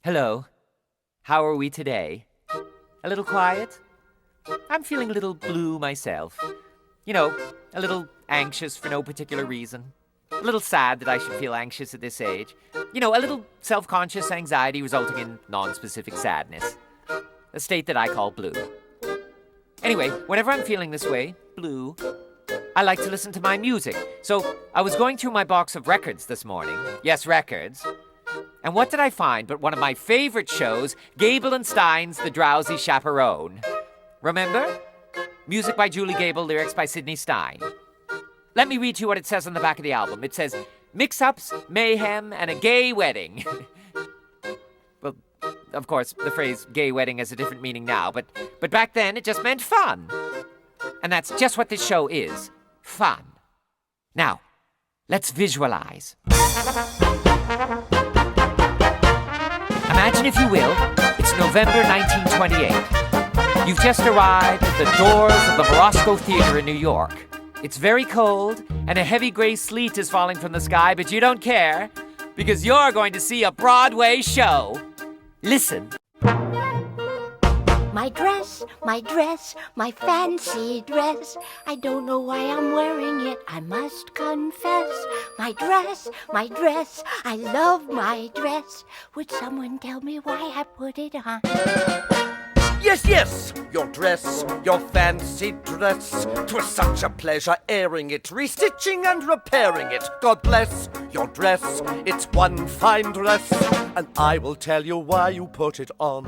Hello. How are we today? A little quiet? I'm feeling a little blue myself. You know, a little anxious for no particular reason. A little sad that I should feel anxious at this age. You know, a little self-conscious anxiety resulting in non-specific sadness. A state that I call blue. Anyway, whenever I'm feeling this way, blue, I like to listen to my music. So I was going through my box of records this morning. Yes, records. And what did I find but one of my favorite shows, Gable and Stein's The Drowsy Chaperone. Remember? Music by Julie Gable, lyrics by Sidney Stein. Let me read you what it says on the back of the album. It says, mix-ups, mayhem, and a gay wedding. Well, of course, the phrase gay wedding has a different meaning now, but back then it just meant fun. And that's just what this show is. Fun. Now, let's visualize. Imagine, if you will, it's November 1928. You've just arrived at the doors of the Morosco Theater in New York. It's very cold, and a heavy gray sleet is falling from the sky, but you don't care, because you're going to see a Broadway show. Listen. My dress, my fancy dress. I don't know why I'm wearing it, I must confess. My dress, I love my dress. Would someone tell me why I put it on? Yes, your dress, your fancy dress. 'Twas such a pleasure airing it, restitching and repairing it. God bless your dress, it's one fine dress, and I will tell you why you put it on.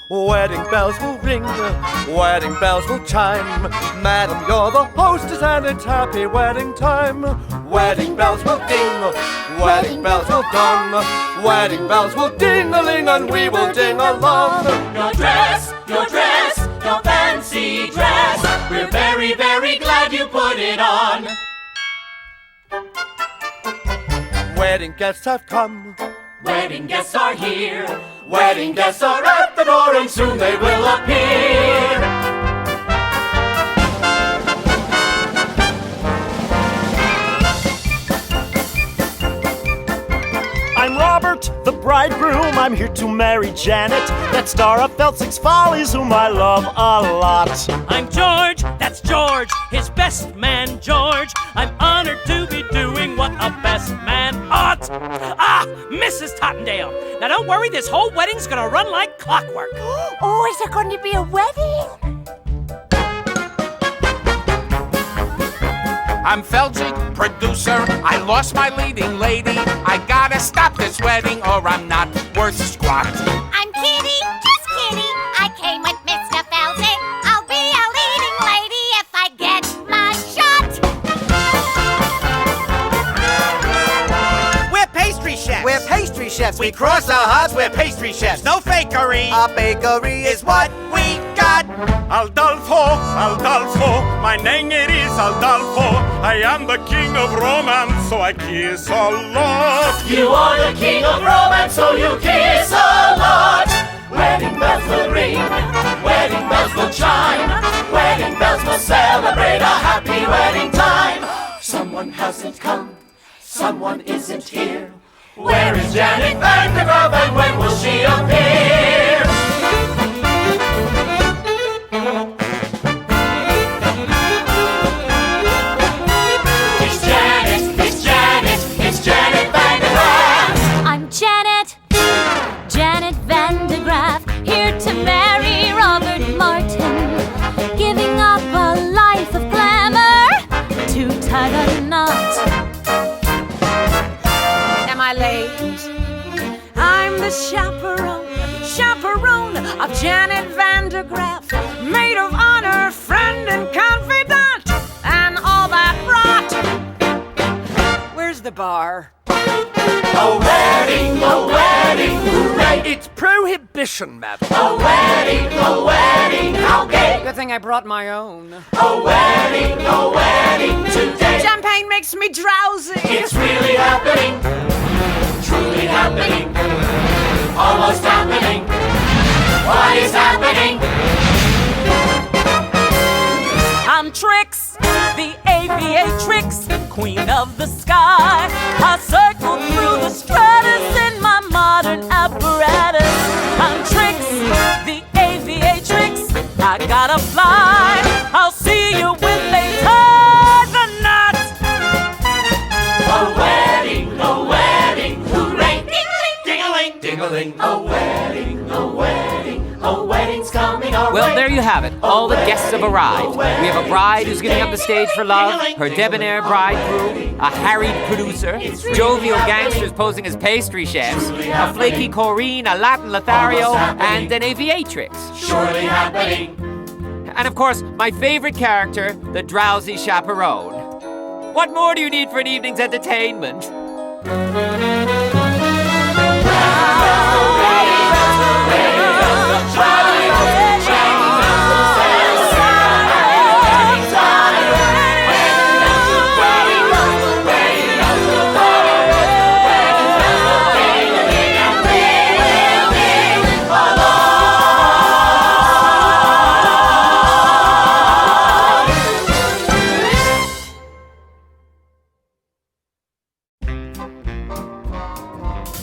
Wedding bells will ring, wedding bells will chime. Madam, you're the hostess and it's happy wedding time. Wedding bells will ding, wedding bells will dong. Wedding bells will ding-a-ling and we will ding along. Your dress, your fancy dress. We're very, very glad you put it on. Wedding guests have come, Wedding guests are here. Wedding guests are at the door and soon they will appear. I'm Robert, the bridegroom. I'm here to marry Janet, that star of Felsick's Follies, whom I love a lot. I'm George, that's George, his best man George. I'm honored to be doing what a best man ought. Mrs. Tottendale. Now don't worry, this whole wedding's gonna run like clockwork. Oh, is there going to be a wedding? I'm Felsick, producer. I lost my leading lady. I gotta stop this wedding or I'm not worth squat. I'm Kitty, just Kitty. I came with Mr. Felsick. I'll be a leading lady if I get my shot. We're pastry chefs. we're pastry chefs. We cross our hearts, we're pastry chefs. No fakery. Our bakery is what we got. Aldolfo, my name it is Aldolfo. I am the king of romance, so I kiss a lot. You are the king of romance, so you kiss a lot. Wedding bells will ring, wedding bells will chime. Wedding bells will celebrate a happy wedding time. Someone hasn't come, someone isn't here. Where is Janet Vandergraaf and when will she appear? It's Janet Vandergraaf. I'm Janet Vandergraaf, here to marry Robert Martin. Giving up a life of glamour to tie the knot. Am I late? I'm the chaperone of Janet Vandergraaf, maid of honor, friend and confidant, and all that rot. Where's the bar? A wedding, hooray! It's prohibition, madam. A wedding, how gay! Good thing I brought my own. A wedding today. Champagne makes me drowsy. It's really happening, truly happening, almost happening. What is happening? I'm Trix, the aviatrix, queen of the sky. I circle through the stratus in my mind. modern apparatus and tricks, the aviatrix. I gotta fly, I'll see you when they tie the knot. A wedding, hooray! Ding-a-ling, ding-a-ling, a wedding's coming our way. Well, there you have it. All the guests have arrived. We have a bride who's getting up the stage for love, her debonair bridegroom, a harried producer, jovial gangsters posing as pastry chefs, a flaky Corinne, a Latin Lothario, and an aviatrix. Surely happening. And of course, my favorite character, the Drowsy Chaperone. What more do you need for an evening's entertainment?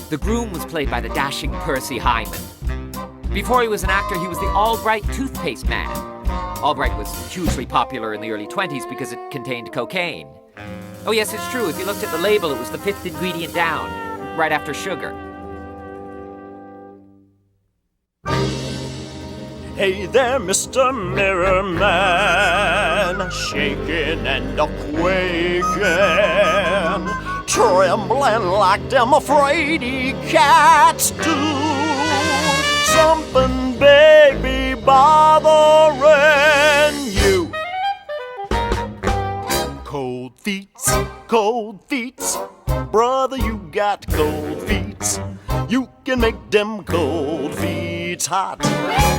The groom was played by the dashing Percy Hyman. Before he was an actor, he was the Albright toothpaste man. Albright was hugely popular in the early 20s because it contained cocaine. Oh yes, it's true. If you looked at the label, it was the 5th ingredient down, right after sugar. Hey there, Mr. Mirror Man, shaking and a-quaking, trembling like them afraidy cats do. Something big be bothering you. Cold feet, brother, you got cold feet. You can make them cold feet hot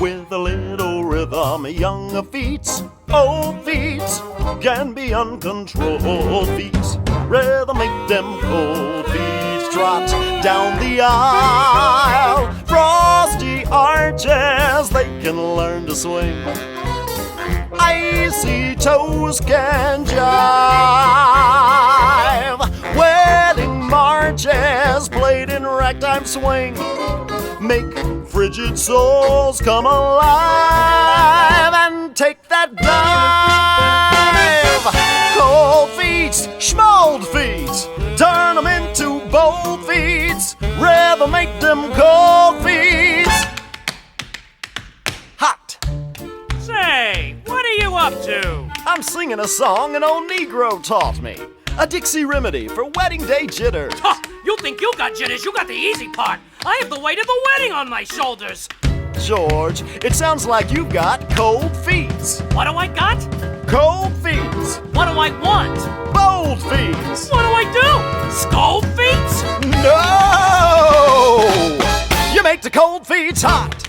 with a little rhythm. Younger feet, old feet can be uncontrolled feet. Rather make them cold feet trot down the aisle. Frosty arches, they can learn to swing. Icy toes can jive. Wedding marches played in ragtime swing make frigid souls come alive and take that dive. Cold feet, schmold feet, turn them into bold feet. Rather make them cold feet hot. Say, what are you up to? I'm singing a song an old Negro taught me. A Dixie remedy for wedding day jitters. Huh, you think you got jitters? You got the easy part. I have the weight of the wedding on my shoulders. George, it sounds like you've got cold feet. What do I got? Cold feet. What do I want? Bold feet. What do I do? Scold feet? No! You make the cold feet hot.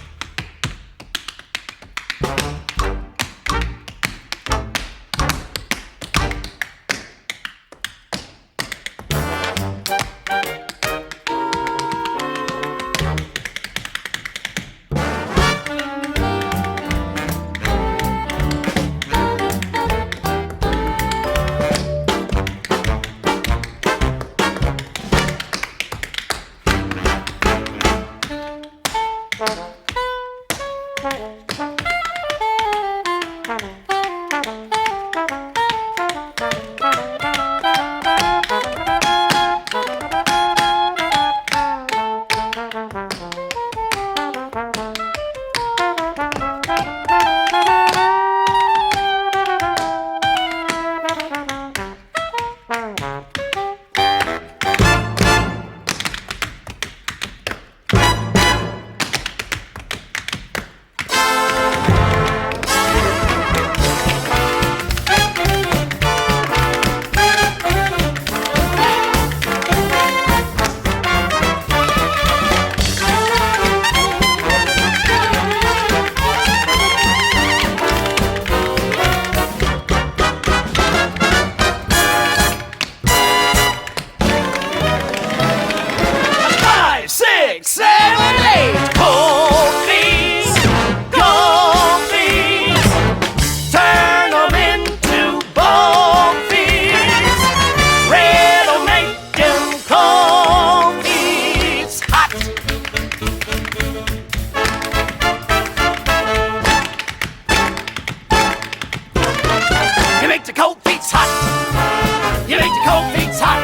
feets hot. You make the cold feets hot.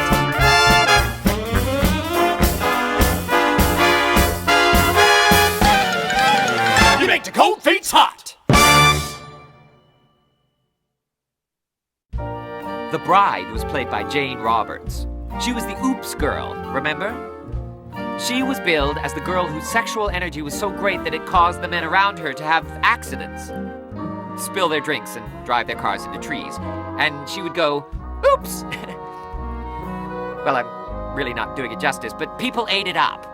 You make the cold feets hot. The bride was played by Jane Roberts. She was the oops girl, remember? She was billed as the girl whose sexual energy was so great that it caused the men around her to have accidents. Spill their drinks and drive their cars into trees. And she would go, oops! Well, I'm really not doing it justice, but people ate it up.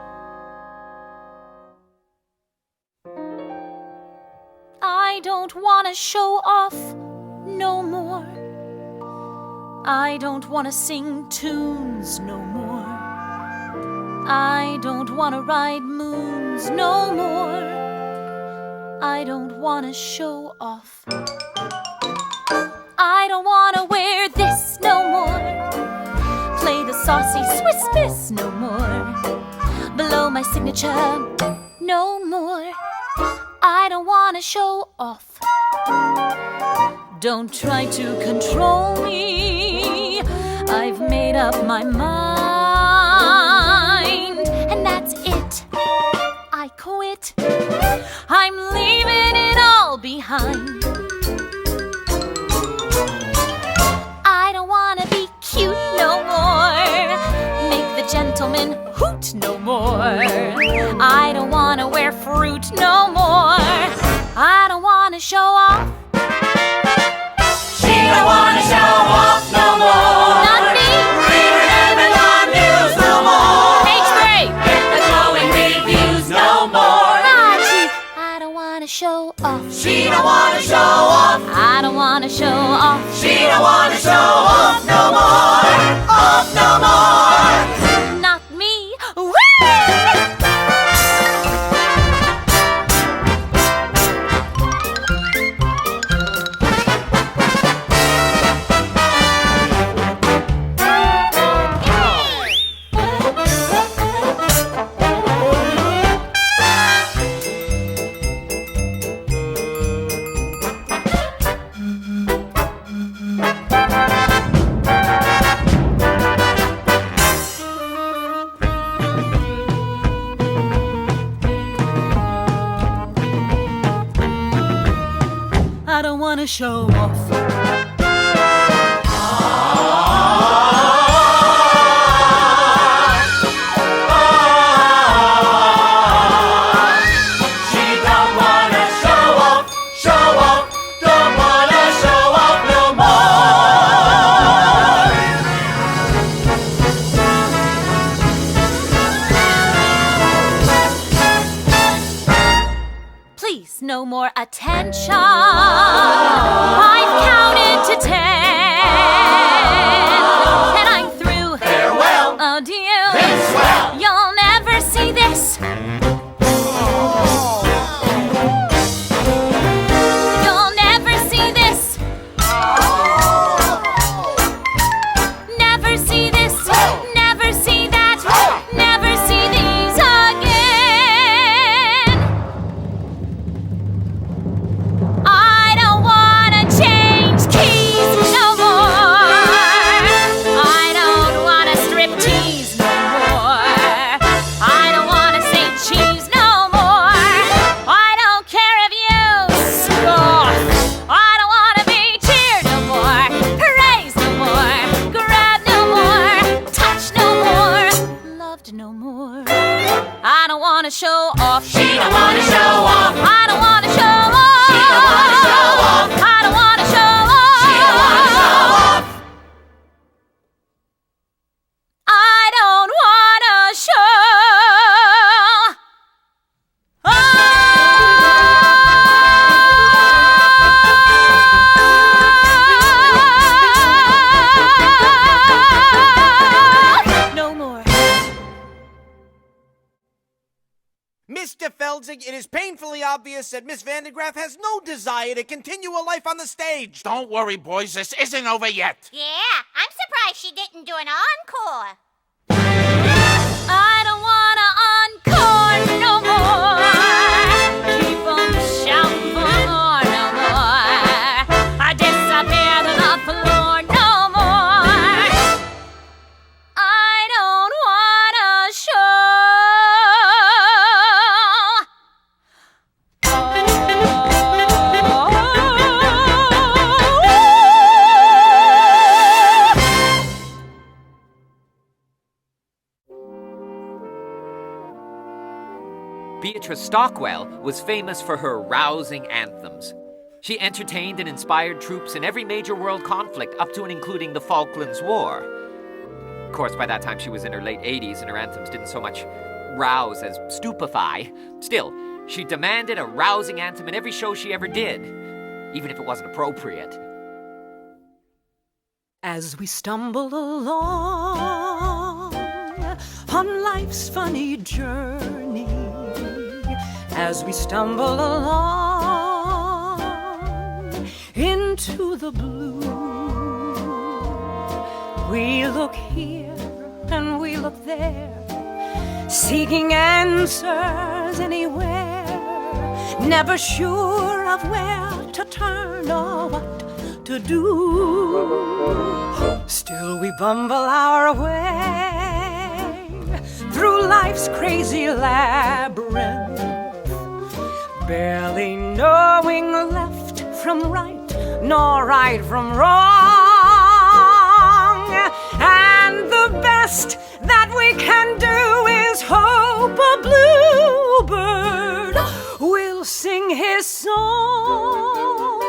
I don't want to show off no more. I don't want to sing tunes no more. I don't want to ride moons no more. I don't want to show off. I don't want to wear this no more. Play the saucy Swiss miss no more. Below my signature no more. I don't want to show off. Don't try to control me. I've made up my mind, and that's it. I quit. I'm leaving it all behind. I don't want to be cute no more. Make the gentleman hoot no more. I don't want to wear fruit no more. I don't want to show off. She don't wanna show off no more. Not me. Read her Amazon news no more. Page 3. Get the glowing reviews no more. I don't want to show off. She don't wanna show off. I don't want to show off. She don't wanna show off no more. Off no more. Not me. Woo! I don't want to show off. She don't wanna show off, don't wanna show off no more. Please, no more attention. I've counted to 10. And I'm through. Farewell. Oh, dear. It's swell. You'll never see this. You'll never see this. Never see this. Never see that. Never see these again. I don't want to change keys no more. I don't want to strip tease no more. I don't want to say cheese no more. I don't care if you score. I don't want to be cheered no more. Praise no more. Grab no more. Touch no more. Loved no more. I don't want to show off. She don't wanna show off. I don't want to show off. She don't wanna show off. I don't want to show off. She don't wanna show off. I don't want to show off. No more. Mr. Feldzig, it is painfully obvious that Miss Vandegraff has no desire to continue a life on the stage. Don't worry, boys, this isn't over yet. Yeah, I'm surprised she didn't do an encore. I don't want to encore no more. Keep on shouting for more no more. I disappear to the floor no Beatrice Stockwell was famous for her rousing anthems. She entertained and inspired troops in every major world conflict, up to and including the Falklands War. Of course, by that time she was in her late 80s and her anthems didn't so much rouse as stupefy. Still, she demanded a rousing anthem in every show she ever did, even if it wasn't appropriate. As we stumble along on life's funny journey, as we stumble along into the blue, we look here and we look there, seeking answers anywhere, never sure of where to turn or what to do. Still we bumble our way through life's crazy labyrinth, barely knowing left from right, nor right from wrong. And the best that we can do is hope a bluebird will sing his song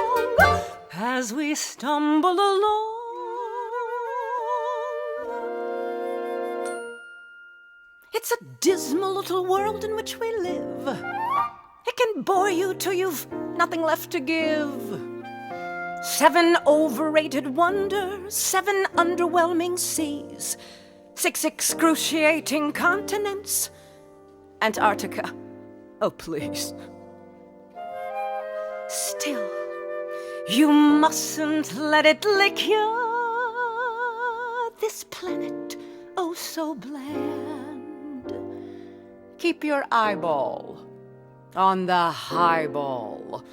as we stumble along. It's a dismal little world in which we live. It can bore you till you've nothing left to give. 7 overrated wonders, 7 underwhelming seas, 6 excruciating continents, Antarctica. Oh, please. Still, you mustn't let it lick you. This planet, oh so bland. Keep your eyeball on the highball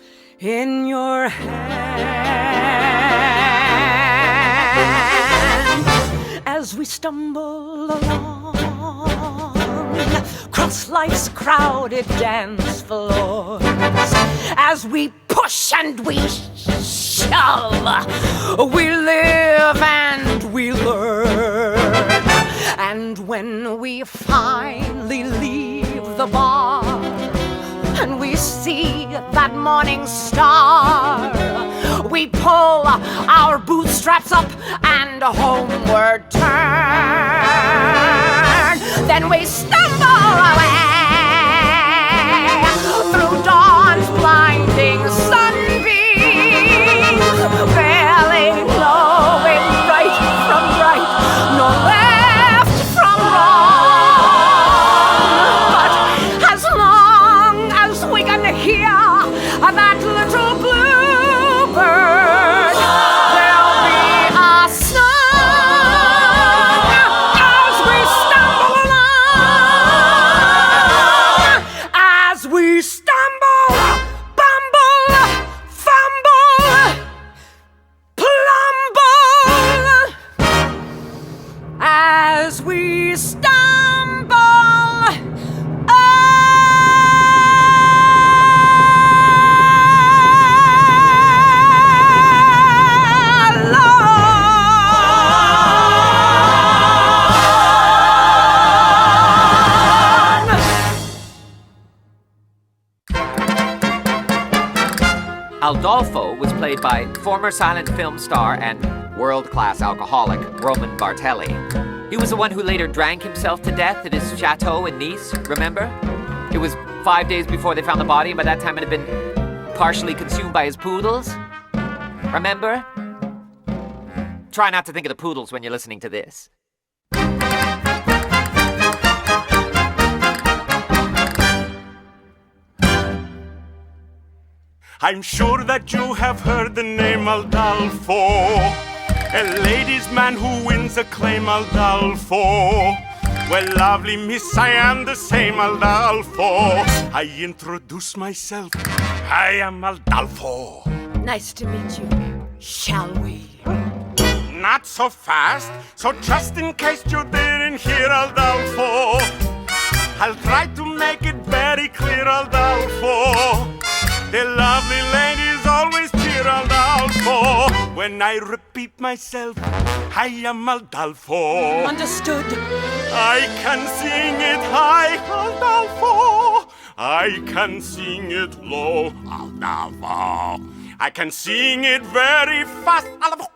in your hand. As we stumble along across life's crowded dance floors, as we push and we shove, we live and we learn. And when we finally leave the bar and we see that morning star, we pull our bootstraps up and homeward turn. Then we stumble away through dawn's blinding sunbeams, barely knowing right from right, nor left from wrong. But as long as we can hear that little bluebird, there'll be a song as we stumble along, as we stumble, bumble, fumble, plumble, as we stumble Aldolfo was played by former silent film star and world-class alcoholic Roman Bartelli. He was the one who later drank himself to death at his chateau in Nice, remember? It was 5 days before they found the body, and by that time it had been partially consumed by his poodles. Remember? Try not to think of the poodles when you're listening to this. I'm sure that you have heard the name Aldolfo, a ladies' man who wins acclaim, Aldolfo. Well, lovely miss, I am the same Aldolfo. I introduce myself, I am Aldolfo. Nice to meet you. Shall we? Not so fast, so just in case you didn't hear, Aldolfo, I'll try to make it very clear, Aldolfo. The lovely ladies always cheer, Aldolfo. When I repeat myself, I am Aldolfo. Understood. I can sing it high, Aldolfo. I can sing it low, Aldavo. I can sing it very fast, Aldavo.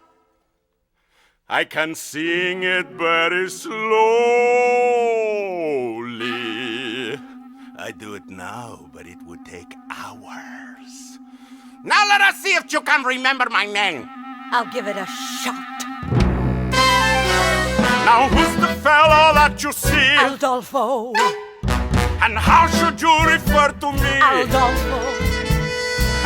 I can sing it very slowly. I do it now, but it would take hours. Now let us see if you can remember my name. I'll give it a shot. Now who's the fellow that you see? Aldolfo. And how should you refer to me? Aldolfo.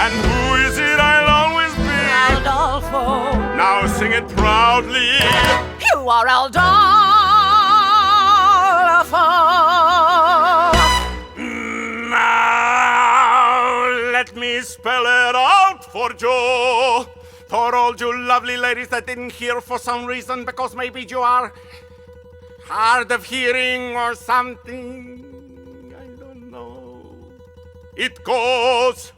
And who is it I'll always be? Aldolfo. Now sing it proudly. You are Aldolfo. Now let me spell it out for you. For all you lovely ladies that didn't hear for some reason, because maybe you are hard of hearing or something. I don't know. It goes.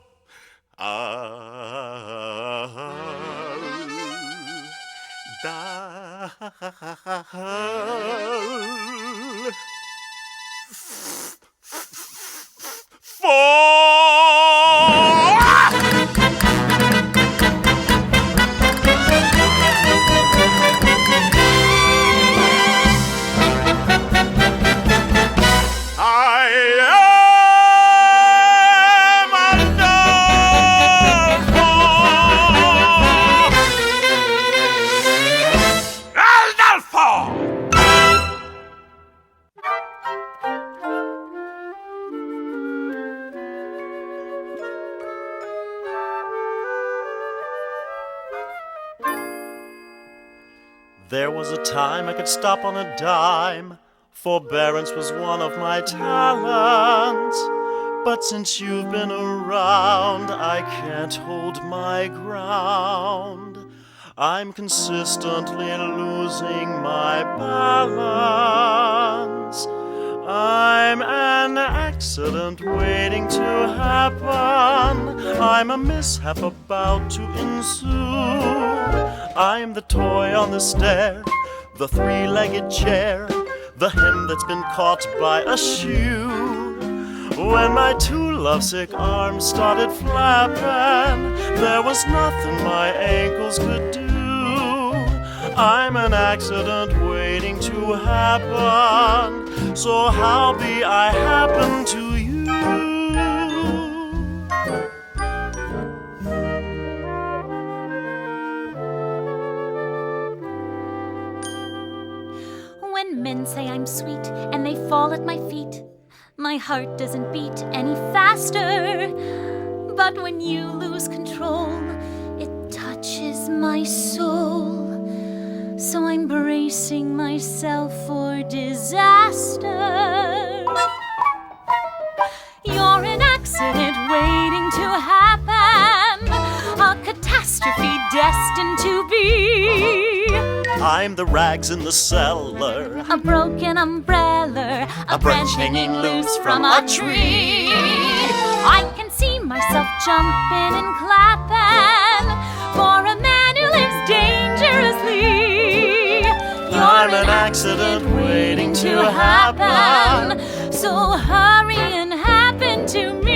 There was a time I could stop on a dime. Forbearance was one of my talents. But since you've been around, I can't hold my ground. I'm consistently losing my balance. I'm an accident waiting to happen. I'm a mishap about to ensue. I'm the toy on the stair, the three-legged chair, the hem that's been caught by a shoe. When my two lovesick arms started flapping, there was nothing my ankles could do. I'm an accident waiting to happen, so how be I happen to you? When men say I'm sweet and they fall at my feet, my heart doesn't beat any faster. But when you lose control, it touches my soul. So I'm bracing myself for disaster. You're an accident waiting to happen, a catastrophe destined to be. I'm the rags in the cellar, a broken umbrella, a branch hanging loose from a tree. I can see myself jumping and clapping for a man who lives dangerously. I'm an accident waiting to happen, so hurry and happen to me.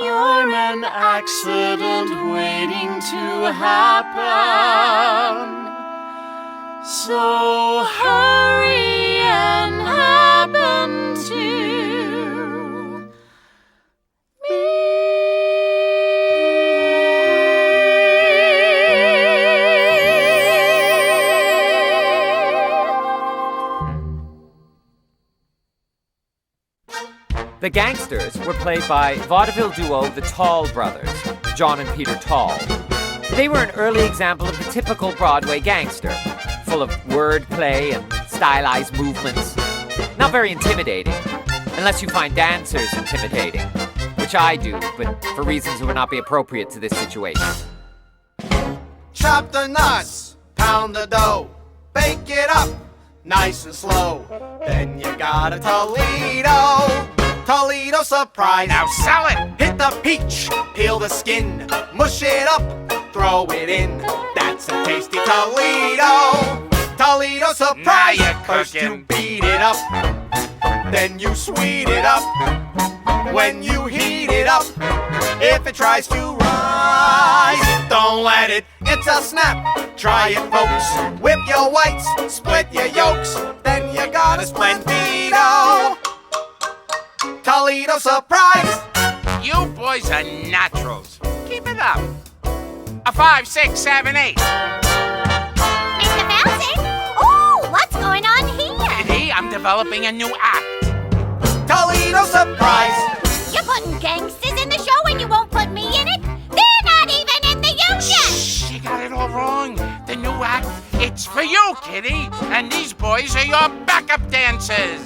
I'm an accident waiting to happen, so Hurry and happen to The gangsters were played by vaudeville duo the Tall Brothers, John and Peter Tall. They were an early example of the typical Broadway gangster, full of wordplay and stylized movements. Not very intimidating, unless you find dancers intimidating, which I do, but for reasons that would not be appropriate to this situation. Chop the nuts, pound the dough, bake it up, nice and slow. Then you got a Toledo surprise. Now sell it. Hit the peach, peel the skin, mush it up, throw it in. That's a tasty Toledo surprise. Now you're First you cooking. beat it up, then you sweet it up. When you heat it up, if it tries to rise, don't let it, it's a snap. Try it, folks. Whip your whites, split your yolks, then you got a Splendido Toledo surprise. You boys are naturals. Keep it up. A 5, 6, 7, 8. Mr. Bouncing? Oh, what's going on here? Kitty, I'm developing a new act. Toledo surprise. You're putting gangsters in the show and you won't put me in it? They're not even in the union! Shh, you got it all wrong. The new act, it's for you, Kitty. And these boys are your backup dancers.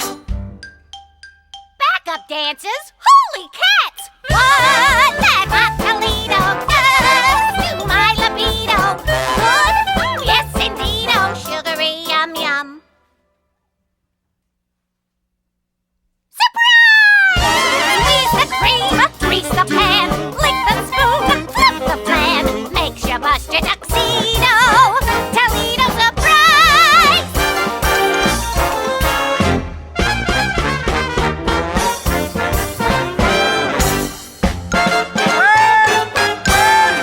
Backup dancers? Holy cats! What that hot Toledo does to my libido. Good? Oh, yes, indeed. Oh, sugary yum yum. Surprise! Squeeze the cream, grease the pan, lick the spoon, flip the flan. Makes you bust your tuxedo. Toledo surprise!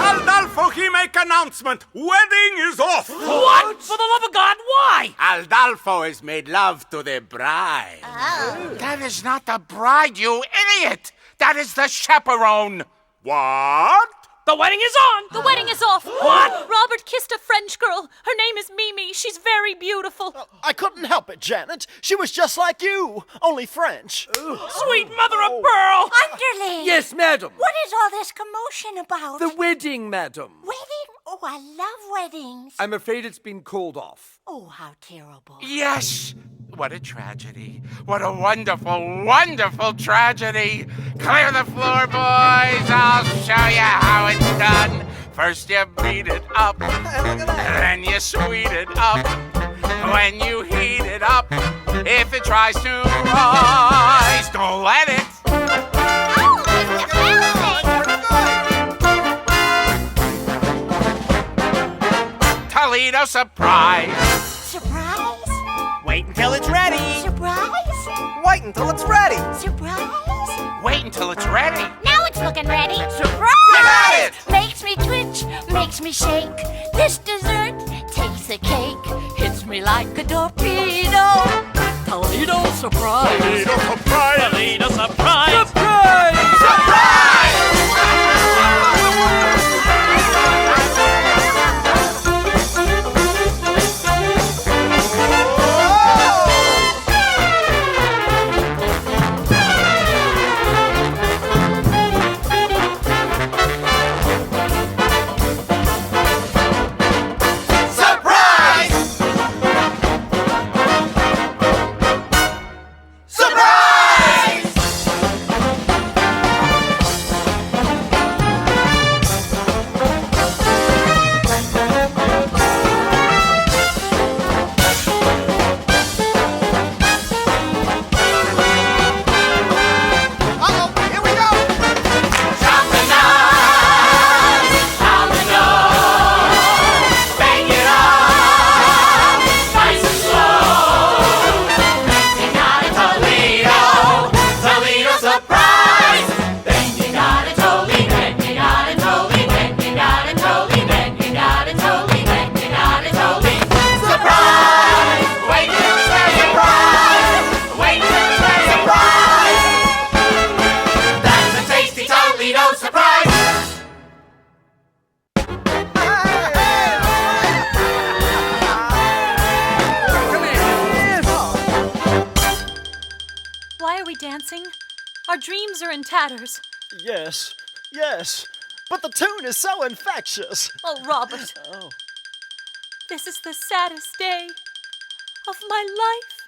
Aldalfo, he make announcement. Wedding is off. What? For the love of God, why? Aldalfo has made love to the bride. That is not the bride, you idiot. That is the chaperone. What? The wedding is on. The wedding is off. What? Robert kissed a French girl. Her name is Mimi. She's very beautiful. I couldn't help it, Janet. She was just like you, only French. Sweet mother of pearl. Underling! Yes, madam. What is all this commotion about? The wedding, madam. Wedding? Oh, I love weddings. I'm afraid it's been called off. Oh, how terrible. Yes. What a tragedy. What a wonderful, wonderful tragedy. Clear the floor, boys. I'll show you how it's done. First you beat it up, then you sweet it up. When you heat it up, if it tries to rise, don't let it. Oh, Mr. Bouncing! Toledo surprise. Surprise? Wait until it's ready. Surprise? Wait until it's ready. Surprise? Wait until it's ready. Now it's looking ready. Surprise! You got it. Makes me twitch, makes me shake. This dessert takes the cake. Hits me like a torpedo. Toledo surprise. Toledo surprise! Toledo surprise. Dancing? Our dreams are in tatters. Yes, yes, but the tune is so infectious. Oh, Robert. Oh. This is the saddest day of my life.